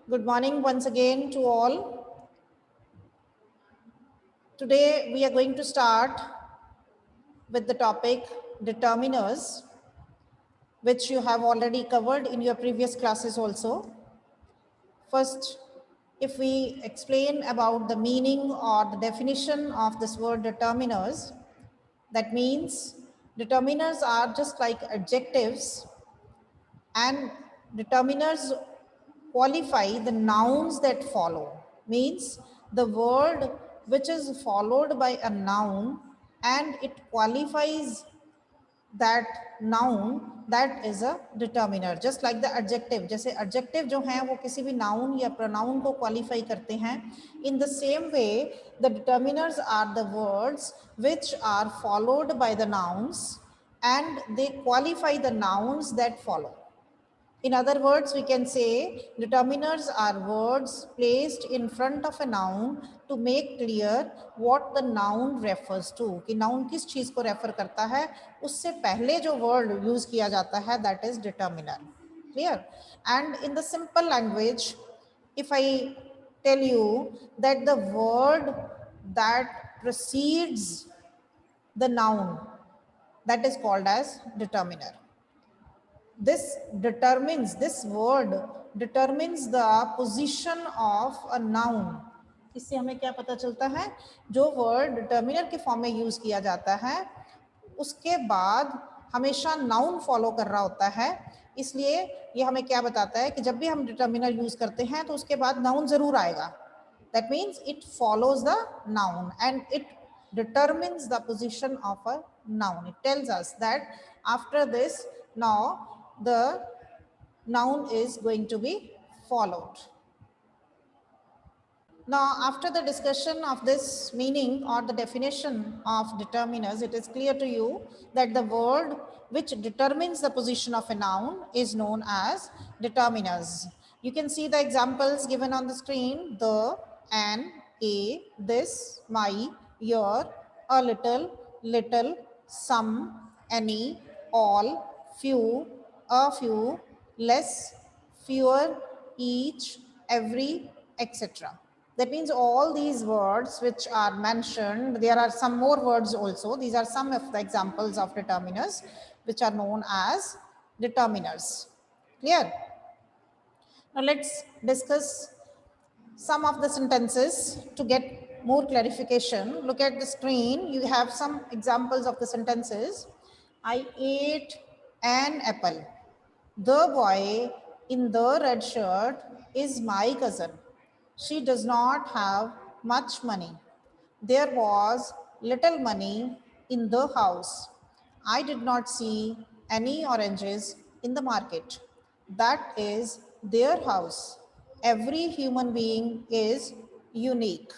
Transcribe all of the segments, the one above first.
Good morning once again to all. Today we are going to start with the topic determiners, which you have already covered in your previous classes also. First, if we explain about the meaning or the definition of this word determiners, that means determiners are just like adjectives, and determiners qualify the nouns that follow. Means the word which is followed by a noun and it qualifies that noun, that is a determiner. Just like the adjective, जैसे adjective जो हैं वो किसी भी noun या pronoun को qualify करते हैं, in the same way the determiners are the words which are followed by the nouns and they qualify the nouns that follow. In other words, we can say determiners are words placed in front of a noun to make clear what the noun refers to. कि noun किस चीज को refer करता है, उससे पहले जो word use किया जाता है, that is determiner. Clear? And in the simple language, if I tell you that the word that precedes the noun, that is called as determiner. This word determines the position of a noun. इससे हमें क्या पता चलता है, जो word determiner के form में use किया जाता है उसके बाद हमेशा नाउन फॉलो कर रहा होता है. इसलिए ये हमें क्या बताता है कि जब भी हम डिटर्मिनर यूज करते हैं तो उसके बाद नाउन जरूर आएगा. That means it follows the noun and it determines the position of a noun. It tells us that after this, now the noun is going to be followed. Now, after the discussion of this meaning or the definition of determiners, it is clear to you that the word which determines the position of a noun is known as determiners. You can see the examples given on the screen: the, an, a, this, my, your, a little, some, any, all, few, a few, less, fewer, each, every, etc. That means all these words which are mentioned, there are some more words also. These are some of the examples of determiners which are known as determiners. Clear? Now let's discuss some of the sentences to get more clarification. Look at the screen. You have some examples of the sentences. I ate an apple. The boy in the red shirt is my cousin. She does not have much money. There was little money in the house. I did not see any oranges in the market. That is their house. Every human being is unique.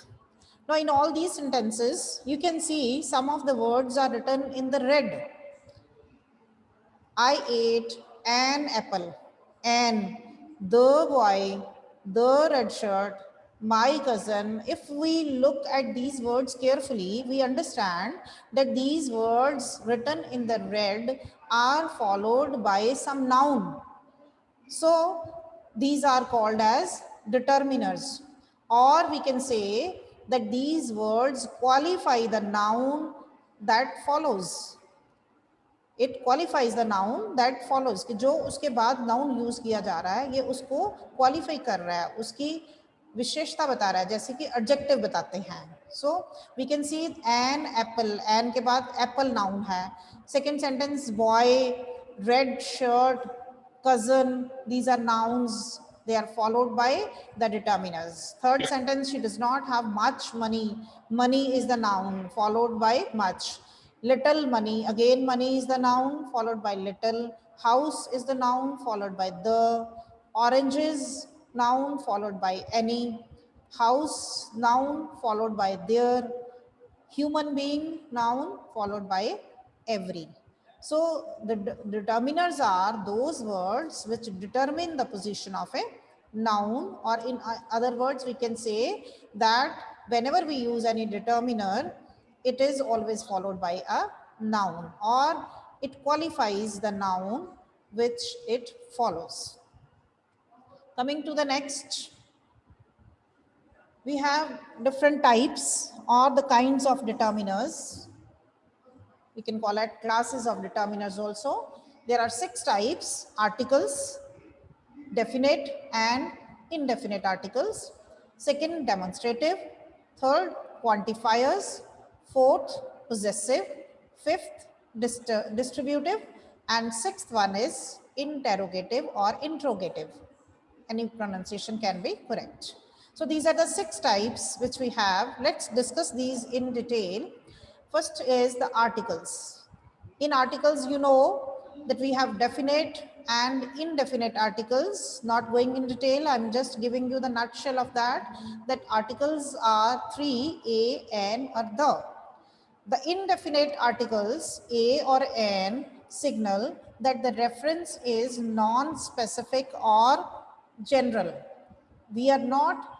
Now, in all these sentences, you can see some of the words are written in the red. I ate an apple. And the boy, the red shirt, my cousin. If we look at these words carefully, we understand that these words written in the red are followed by some noun. So these are called as determiners. Or we can say that these words qualify the noun that follows. It qualifies the noun that follows, कि जो उसके बाद noun use किया जा रहा है ये उसको qualify कर रहा है, उसकी विशेषता बता रहा है, जैसे कि adjective बताते हैं. So we can see an apple, an के बाद apple noun है. Second sentence, boy, red shirt, cousin, these are nouns. They are followed by the determiners. Third sentence, she does not have much money. Money is the noun followed by much. Little money, again money is the noun followed by little. House is the noun followed by the. Oranges, noun followed by any. House, noun followed by their. Human being, noun followed by every. So the determiners are those words which determine the position of a noun, or in other words we can say that whenever we use any determiner, it is always followed by a noun, or it qualifies the noun which it follows. Coming to the next We have different types or the kinds of determiners. We can call it classes of determiners also. There are 6 types: articles, definite and indefinite articles. Second, demonstrative. Third, quantifiers. Fourth, possessive. Fifth, distributive. And sixth one is interrogative or interrogative. Any pronunciation can be correct. So these are the 6 types which we have. Let's discuss these in detail. First is the articles. In articles, you know that we have definite and indefinite articles. Not going in detail, I'm just giving you the nutshell of that. That articles are 3, a, an, or the. The indefinite articles a or an signal that the reference is non-specific or general. We are not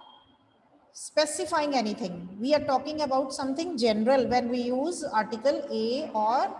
specifying anything. We are talking about something general when we use article a or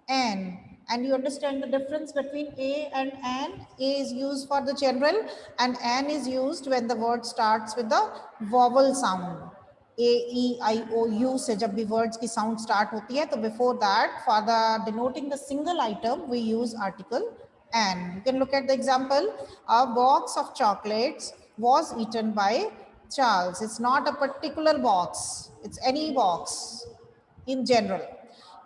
an. And you understand the difference between a and an. A is used for the general and an is used when the word starts with the vowel sound. A, E, I, O, U से जब भी words की sound start होती है, तो before that, for the denoting the single item, we use article an. You can look at the example. A box of chocolates was eaten by Charles. It's not a particular box. It's any box in general.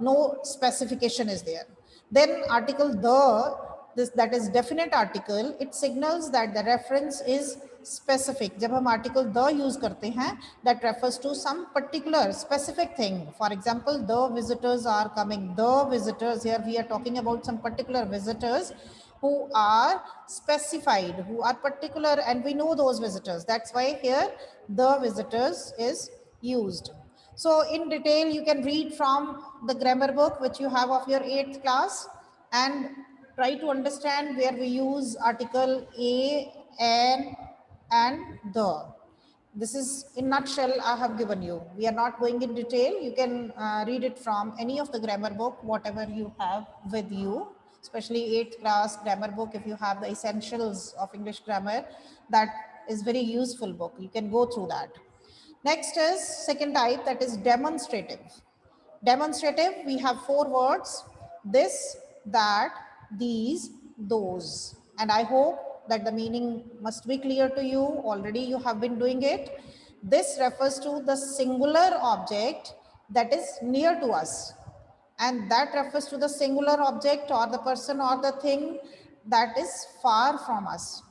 No specification is there. Then article the, that is definite article, it signals that the reference is specific. जब हम article the use करते हैं, that refers to some particular specific thing. For example, the visitors are coming. The visitors, here we are talking about some particular visitors who are specified, who are particular, and we know those visitors. That's why here the visitors is used. So in detail, you can read from the grammar book which you have of your 8th class and try to understand where we use article a, an, and the. This is in nutshell I have given you. We are not going in detail. You can read it from any of the grammar book, whatever you have with you, especially 8th class grammar book. If you have the essentials of English grammar, that is very useful book. You can go through that. Next is second type, that is demonstrative. Demonstrative, we have 4 words: this, that, these, those. And I hope that the meaning must be clear to you. Already you have been doing it. This refers to the singular object that is near to us. And that refers to the singular object or the person or the thing that is far from us.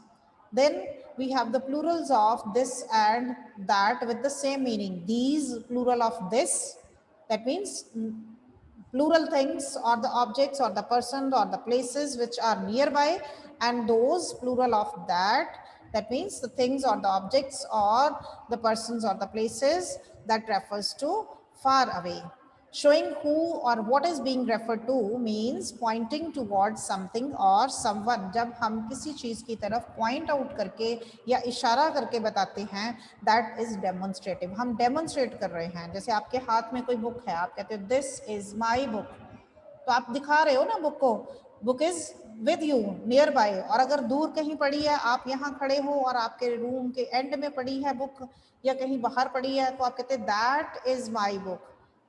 Then we have the plurals of this and that with the same meaning. These, plural of this, that means plural things or the objects or the persons or the places which are nearby, and those, plural of that, that means the things or the objects or the persons or the places that refers to far away. Showing who or what is being referred to means pointing towards something or someone. जब हम किसी चीज की तरफ point out करके या इशारा करके बताते हैं, that is demonstrative. हम demonstrate कर रहे हैं. जैसे आपके हाथ में कोई book है, आप कहते हो this is my book, तो आप दिखा रहे हो ना book को. Book is with you, nearby. और अगर दूर कहीं पड़ी है, आप यहाँ खड़े हो और आपके रूम के एंड में पड़ी है book या कहीं बाहर पड़ी है, तो आप कहते हैं that is my book.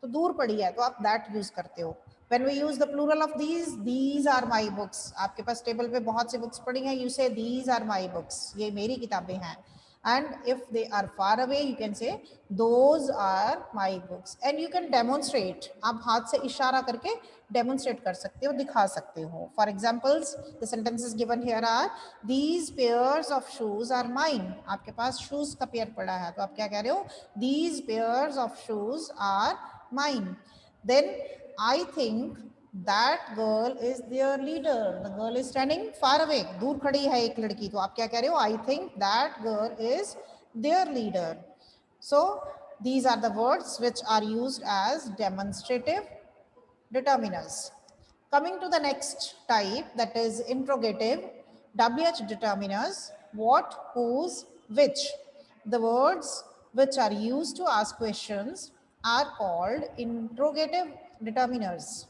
तो दूर पड़ी है तो आप that यूज करते हो. When we use the plural of these are my books. आपके पास टेबल पे बहुत सी बुक्स पड़ी हैं, you say these are my books. ये मेरी किताबें हैं. And if they are far away, you can say those are my books. And you can demonstrate. आप हाथ से इशारा करके demonstrate कर सकते हो, दिखा सकते हो. For examples, the sentences given here are these pairs of shoes are mine. आपके पास shoes का पेयर पड़ा है, तो आप क्या कह रहे हो? These pairs of shoes are mine. Then I think that girl is their leader. The girl is standing far away. दूर खड़ी है एक लड़की, तो आप क्या कह रहे हो? I think that girl is their leader. So these are the words which are used as demonstrative determiners. Coming to the next type, that is interrogative. WH determiners: what, whose, which. The words which are used to ask questions are called interrogative determiners.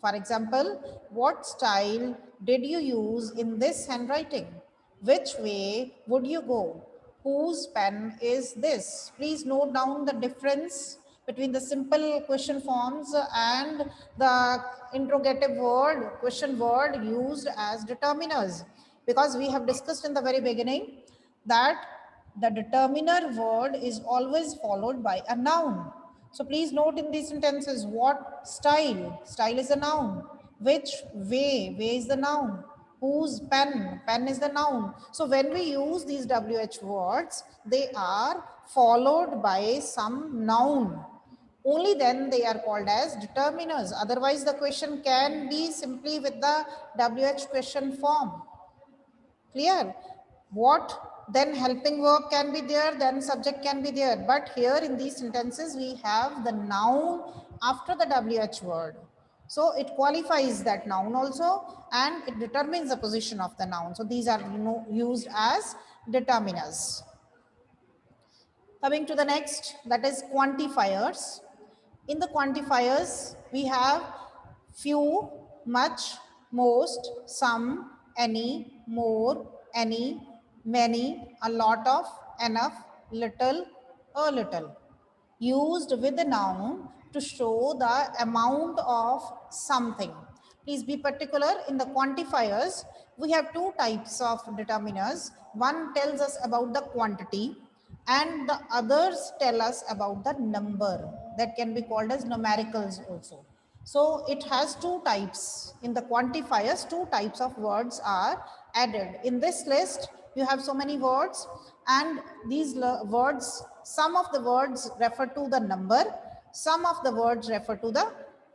For example, what style did you use in this handwriting? Which way would you go? Whose pen is this? Please note down the difference between the simple question forms and the interrogative word, question word used as determiners. Because we have discussed in the very beginning that the determiner word is always followed by a noun. So please note in these sentences what style. Style is a noun. Which way? Way is the noun. Whose pen? Pen is the noun. So when we use these WH words, they are followed by some noun. Only then they are called as determiners. Otherwise, the question can be simply with the WH question form. Clear? What then helping verb can be there, then subject can be there. But here in these sentences, we have the noun after the WH word. So it qualifies that noun also and it determines the position of the noun. So these are used as determiners. Coming to the next, that is quantifiers. In the quantifiers, we have few, much, most, some, any, more, any, many, a lot of, enough, little, a little. Used with the noun to show the amount of something. Please be particular in the quantifiers. We have two types of determiners. One tells us about the quantity and the others tell us about the number. That can be called as numericals also. So it has two types. In the quantifiers, two types of words are added. In this list, you have so many words and these words, some of the words refer to the number, some of the words refer to the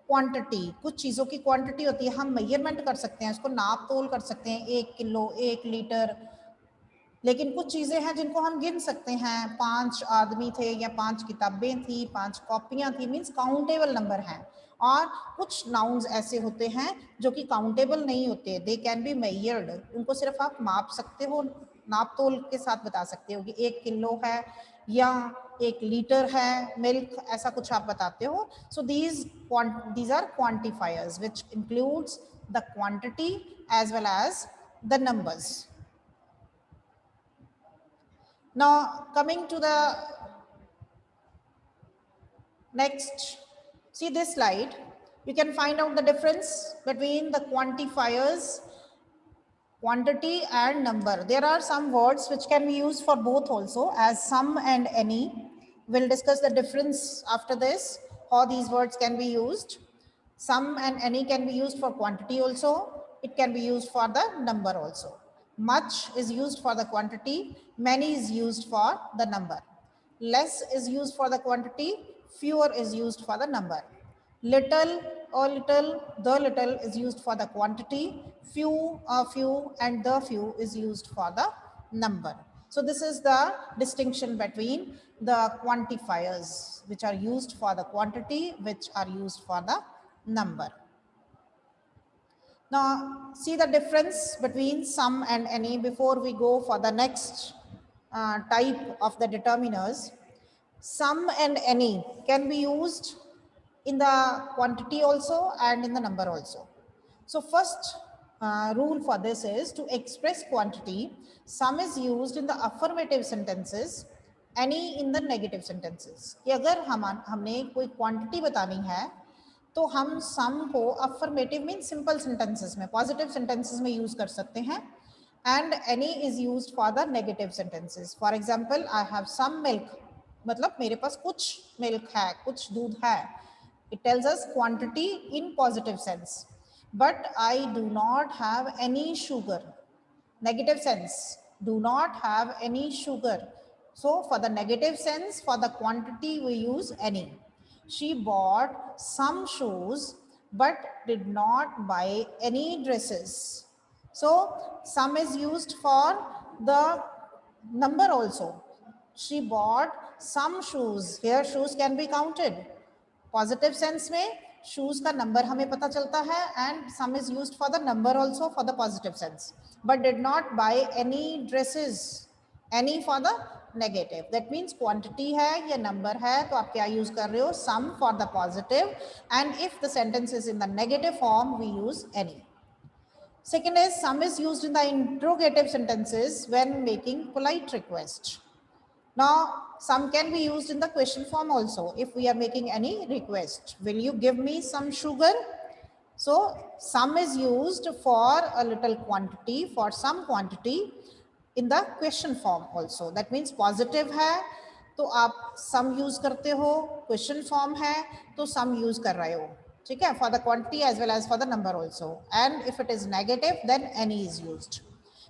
quantity. कुछ चीज़ों की quantity होती है, हम measurement कर सकते हैं, उसको नाप तोल कर सकते हैं, 1 किलो 1 लीटर. लेकिन कुछ चीज़ें हैं जिनको हम गिन सकते हैं, 5 आदमी थे या 5 किताबें थी, 5 कॉपियां थी, मीन्स काउंटेबल नंबर हैं. और कुछ नाउन्स ऐसे होते हैं जो कि काउंटेबल नहीं होते, दे कैन बी मेजर्ड. उनको सिर्फ आप माप सकते हो, नाप तोल के साथ बता सकते हो कि 1 किलो है या 1 लीटर है मिल्क, ऐसा कुछ आप बताते हो. सो these are quantifiers which includes the quantity as well as the numbers. Now coming to the next, see this slide, you can find out the difference between the quantifiers, quantity and number. There are some words which can be used for both also, as some and any. We'll discuss the difference after this, how these words can be used. Some and any can be used for quantity also. It can be used for the number also. Much is used for the quantity. Many is used for the number. Less is used for the quantity. Fewer is used for the number. Little, a little, the little is used for the quantity. Few, a few, and the few is used for the number. So this is the distinction between the quantifiers, which are used for the quantity, which are used for the number. Now, see the difference between some and any before we go for the next type of the determiners. Some and any can be used in the quantity also and in the number also. So first rule for this is to express quantity. Some is used in the affirmative sentences, any in the negative sentences. कि अगर हमने कोई quantity बतानी है तो हम some को affirmative mean simple sentences में, पॉजिटिव सेंटेंसेस में यूज कर सकते हैं. And any is used for the negative sentences. For example, I have some milk, मतलब मेरे पास कुछ मिल्क है, कुछ दूध है. It tells us quantity in positive sense. But I do not have any sugar, negative sense, do not have any sugar. So for the negative sense, for the quantity we use any. She bought some shoes but did not buy any dresses. So some is used for the number also. She bought some shoes. Here shoes can be counted. Positive sense में shoes का number हमें पता चलता है and some is used for the number also for the positive sense. But did not by any dresses, any for the negative. That means quantity है या number है तो आप क्या यूज कर रहे हो, some for the positive, and if the sentence is in the negative form we use any. Second is some is used in the interrogative sentences when making polite request. Now some can be used in the question form also. If we are making any request, will you give me some sugar? So some is used for a little quantity, for some quantity, in the question form also. That means positive है तो आप some use करते हो, question form है तो some use कर रहे हो, ठीक है, for the quantity as well as for the number also. And if it is negative, then any is used.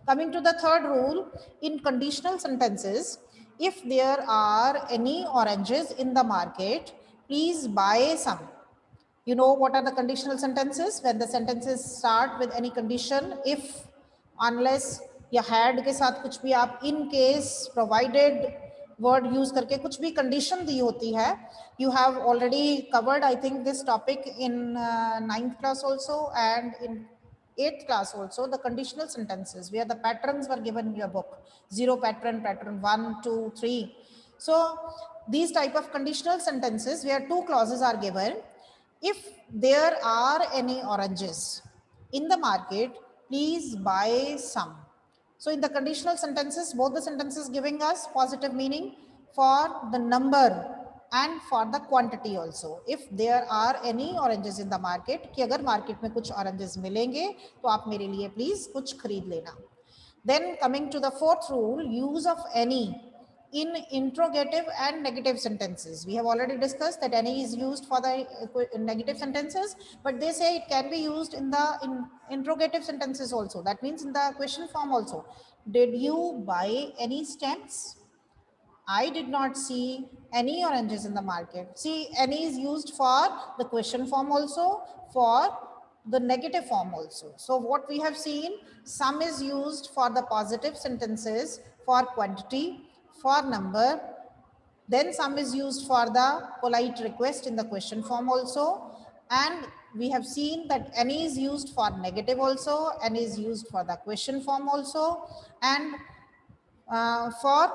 Coming to the third rule, in conditional sentences, if there are any oranges in the market, please buy some. You know what are the conditional sentences? When the sentences start with any condition, if, unless या had के साथ कुछ भी आप in case, provided word use करके कुछ भी condition दी होती है. You have already covered, I think, this topic in 9th class also and in 8th class also, the conditional sentences where the patterns were given in your book. 0 pattern, pattern 1, 2, 3. So these type of conditional sentences where two clauses are given. If there are any oranges in the market, please buy some. So in the conditional sentences, both the sentences giving us positive meaning for the number and for the quantity also. If there are any oranges in the market, कि अगर market में कुछ oranges मिलेंगे तो आप मेरे लिए please कुछ खरीद लेना. Then coming to the fourth rule, use of any in interrogative and negative sentences. We have already discussed that any is used for the negative sentences, but they say it can be used in the interrogative sentences also. That means in the question form also. Did you buy any stamps? I did not see any oranges in the market. See, any is used for the question form also, for the negative form also. So what we have seen, some is used for the positive sentences, for quantity, for number. Then some is used for the polite request in the question form also. And we have seen that any is used for negative also, any is used for the question form also, and for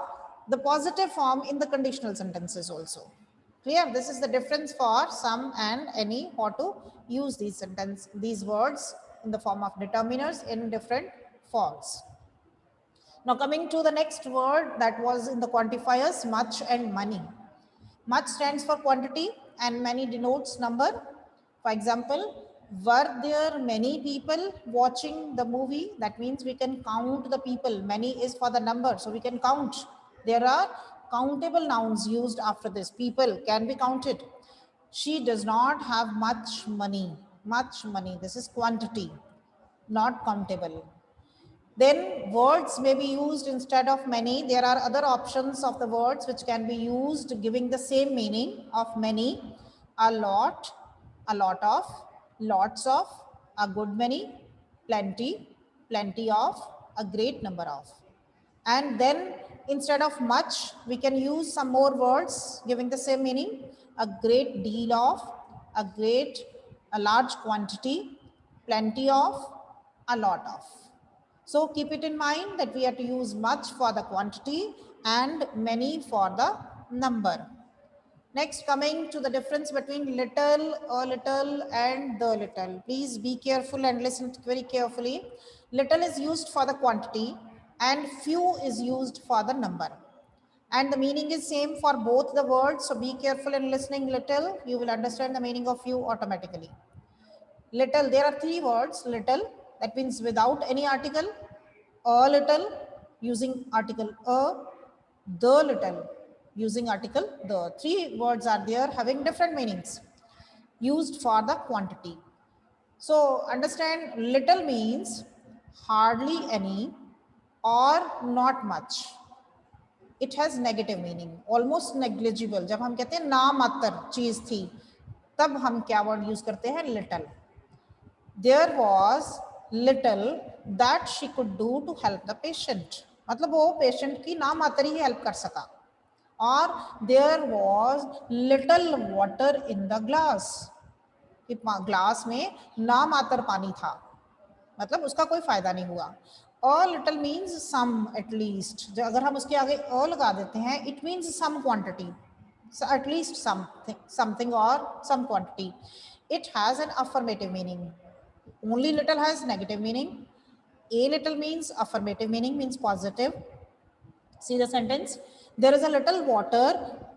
the positive form in the conditional sentences also. Clear? This is the difference for some and any, how to use these words in the form of determiners in different forms. Now coming to the next word, that was in the quantifiers, much and many. Much stands for quantity and many denotes number. For example, were there many people watching the movie? That means we can count the people. Many is for the number, so we can count. There are countable nouns used after this. People can be counted. She does not have much money. Much money. This is quantity, not countable. Then words may be used instead of many. There are other options of the words which can be used giving the same meaning of many. A lot of, lots of, a good many, plenty, plenty of, a great number of. And then instead of much, we can use some more words giving the same meaning. A great deal of, a large quantity, plenty of, a lot of. So keep it in mind that we have to use much for the quantity and many for the number. Next, coming to the difference between little, a little and the little. Please be careful and listen very carefully. Little is used for the quantity and few is used for the number. And the meaning is same for both the words. So be careful in listening little. You will understand the meaning of few automatically. Little, there are three words. Little, that means without any article. A little, using article a. The little, using article the. Three words are there having different meanings used for the quantity. So understand, little means hardly any or not much. It has negative meaning, almost negligible. जब हम कहते हैं नामात्र चीज थी, तब हम क्या word use करते हैं? little. There was little that she could do to help the patient. मतलब वो पेशेंट की नामात्र ही हेल्प कर सका. और there was little water in the glass. कि ग्लास में नामात्र पानी था, मतलब उसका कोई फायदा नहीं हुआ. A little means some at least. अगर हम उसके आगे a लगा देते हैं, it means some quantity, so at least something or some quantity. It has an affirmative meaning. Only little has negative meaning. A little means affirmative meaning, means positive. See the sentence. There is a little water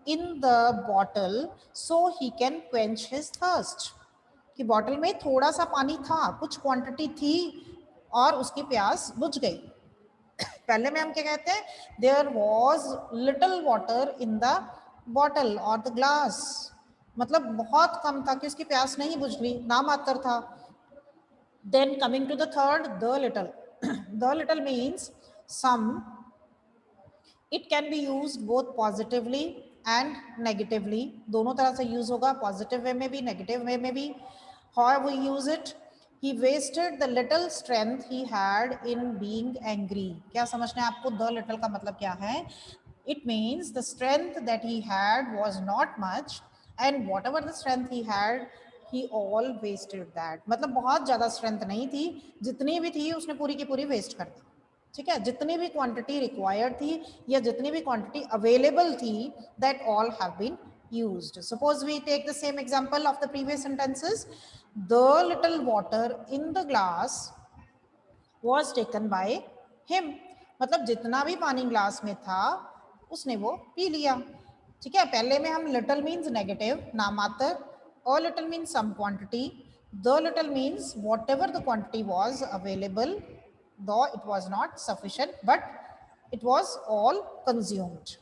in the bottle so he can quench his thirst. कि bottle में थोड़ा सा पानी था, कुछ quantity थी और उसकी प्यास बुझ गई. पहले में हम क्या कहते हैं, there was little water in the bottle और द ग्लास, मतलब बहुत कम था कि उसकी प्यास नहीं बुझ रही, नामात्र था. Then coming to the third, the little. The little means some. It can be use both positively and negatively, दोनों तरह से यूज होगा, पॉजिटिव वे में भी नेगेटिव वे में भी. How we use it, he wasted the little strength he had in being angry. क्या समझना है आपको the little का मतलब क्या है? It means the strength that he had was not much and whatever the strength he had he all wasted that. मतलब बहुत ज़्यादा strength नहीं थी, जितनी भी थी उसने पूरी की पूरी waste कर दी. ठीक है, जितनी भी क्वांटिटी रिक्वायर्ड थी या जितनी भी क्वांटिटी अवेलेबल थी, that all have been used. Suppose we take the same example of the previous sentences. The little water in the glass was taken by him. मतलब जितना भी पानी ग्लास में था उसने वो पी लिया. ठीक है, पहले में हम little means negative, नामात्र. A little means some quantity. The little means whatever the quantity was available, though it was not sufficient, but it was all consumed.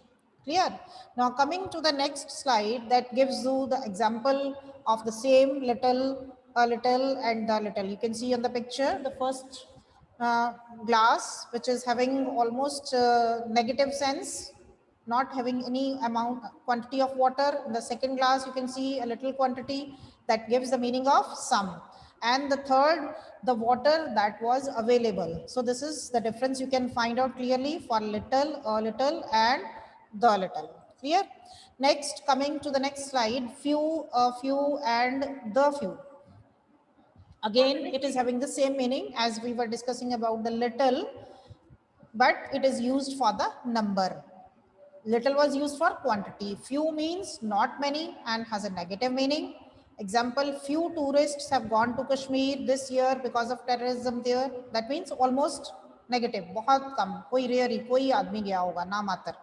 Clear? Now coming to the next slide that gives you the example of the same little, a little and the little. You can see on the picture the first glass which is having almost negative sense, not having any amount quantity of water. In the second glass you can see a little quantity that gives the meaning of some, and the third, the water that was available. So this is the difference you can find out clearly for little, a little and the little. Clear? Next, coming to the next slide, few, a few and the few. Again, it is having the same meaning as we were discussing about the little, but it is used for the number. Little was used for quantity. Few means not many and has a negative meaning. Example, few tourists have gone to Kashmir this year because of terrorism there. That means almost negative, बहुत कम, कोई rare ही कोई आदमी गया होगा, नामात्र.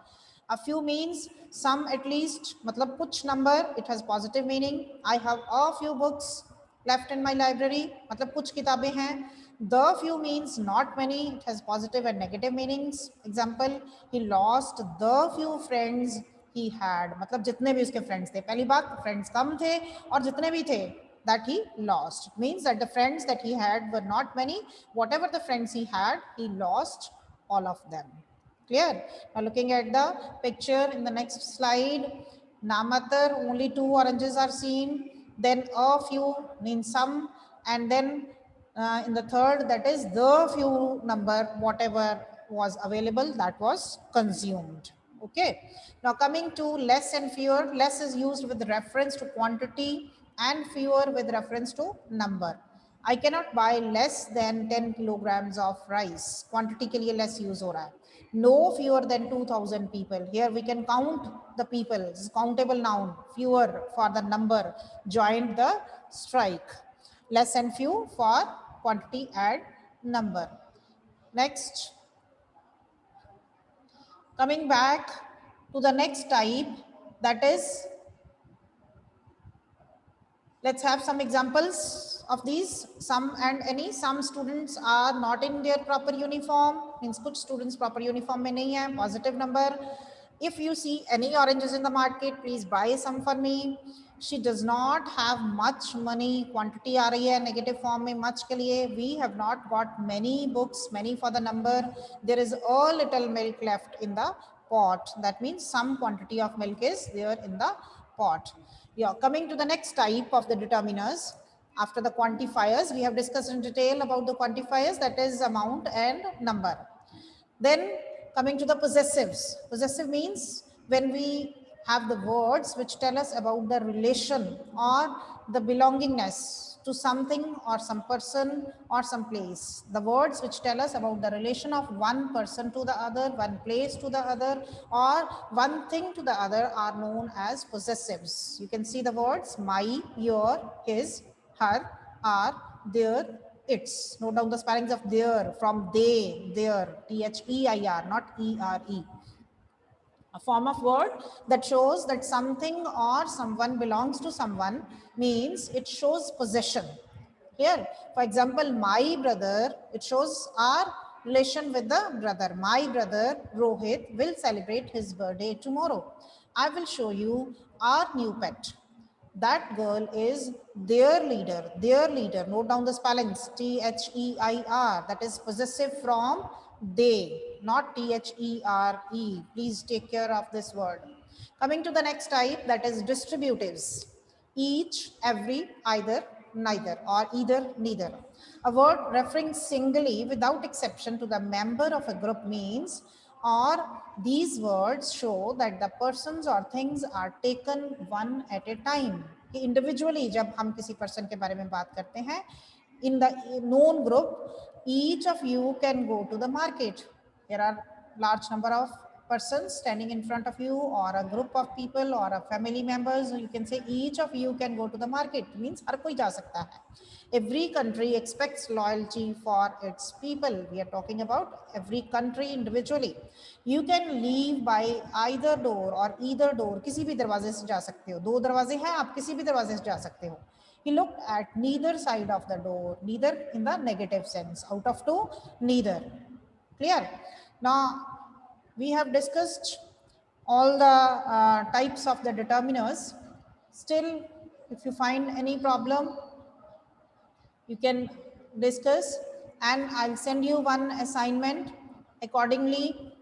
A few means some at least, मतलब कुछ number, it has positive meaning. I have a few books left in my library, मतलब कुछ किताबें हैं. The few means not many, it has positive and negative meanings. Example, he lost the few friends he had, मतलब जितने भी उसके friends थे. पहली बात, friends कम थे और जितने भी थे that he lost. It means that the friends that he had were not many. Whatever the friends he had, he lost all of them. Clear? Now looking at the picture in the next slide, Namatar, only 2 oranges are seen. Then a few means some, and then in the third, that is the few number, whatever was available, that was consumed. Okay. Now coming to less and fewer, less is used with reference to quantity and fewer with reference to number. I cannot buy less than 10 kilograms of rice. Quantity के लिए less use हो रहा है. No fewer than 2,000 people. Here we can count the people. It's countable noun. Fewer for the number joined the strike. Less and few for quantity and number. Next. Coming back to the next type, that is, let's have some examples of these. Some and any. Some students are not in their proper uniform, means कुछ students proper uniform में नहीं है, positive number. If you see any oranges in the market, please buy some for me. She does not have much money. Quantity आ रही है negative form में much के लिए. We have not got many books, many for the number. There is a little milk left in the pot. That means some quantity of milk is there in the pot. Yeah, coming to the next type of the determiners. After the quantifiers, we have discussed in detail about the quantifiers, that is amount and number. Then coming to the possessives. Possessive means when we have the words which tell us about the relation or the belongingness to something or some person or some place. The words which tell us about the relation of one person to the other, one place to the other, or one thing to the other are known as possessives. You can see the words my, your, his, her, our, their, its. Note down the spellings of their, from they, their, their, not ere. A form of word that shows that something or someone belongs to someone means it shows possession. Here, for example, my brother, it shows our relation with the brother. My brother Rohit will celebrate his birthday tomorrow. I will show you our new pet. That girl is their leader, their leader. Note down the spellings, T-H-E-I-R. That is possessive from they, not T-H-E-R-E. Please take care of this word. Coming to the next type, that is distributives. Each, every, either, neither, or either, neither. A word referring singly without exception to the member of a group means, or these words show that the persons or things are taken one at a time. Individually जब हम किसी person के बारे में बात करते हैं, in the known group, each of you can go to the market. There are large number of persons standing in front of you, or a group of people, or a family members. You can say each of you can go to the market. Means हर कोई जा सकता है. Every country expects loyalty for its people. We are talking about every country individually. You can leave by either door or either door. किसी भी दरवाजे से जा सकते हो. दो दरवाजे हैं, आप किसी भी दरवाजे से जा सकते हो. He looked at neither side of the door, neither in the negative sense. Out of two, neither. Clear? Now, we have discussed all the types of the determiners. Still, if you find any problem, you can discuss, and I'll send you one assignment. Accordingly,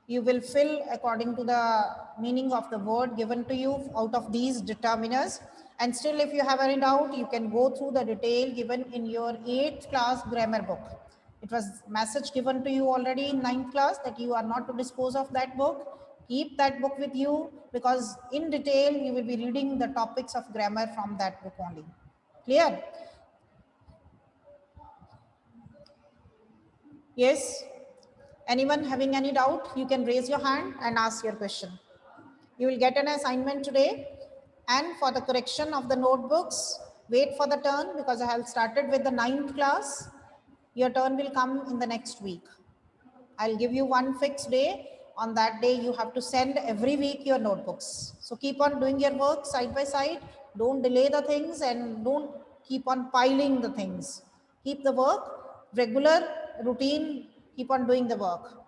you will fill according to the meaning of the word given to you out of these determiners. And still, if you have any doubt, you can go through the detail given in your 8th class grammar book. It was message given to you already in 9th class that you are not to dispose of that book. Keep that book with you, because in detail you will be reading the topics of grammar from that book only. Clear? Yes? Anyone having any doubt, you can raise your hand and ask your question. You will get an assignment today, and for the correction of the notebooks, wait for the turn, because I have started with the 9th class. Your turn will come in the next week. I'll give you one fixed day. On that day, you have to send every week your notebooks. So keep on doing your work side by side. Don't delay the things, and don't keep on piling the things. Keep the work regular, routine, keep on doing the work.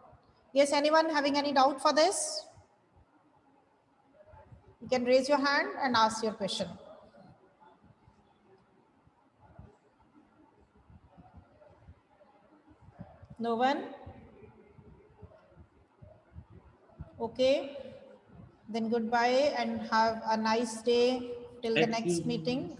Yes, anyone having any doubt for this? You can raise your hand and ask your question. No one? Okay. Then goodbye and have a nice day till the next meeting.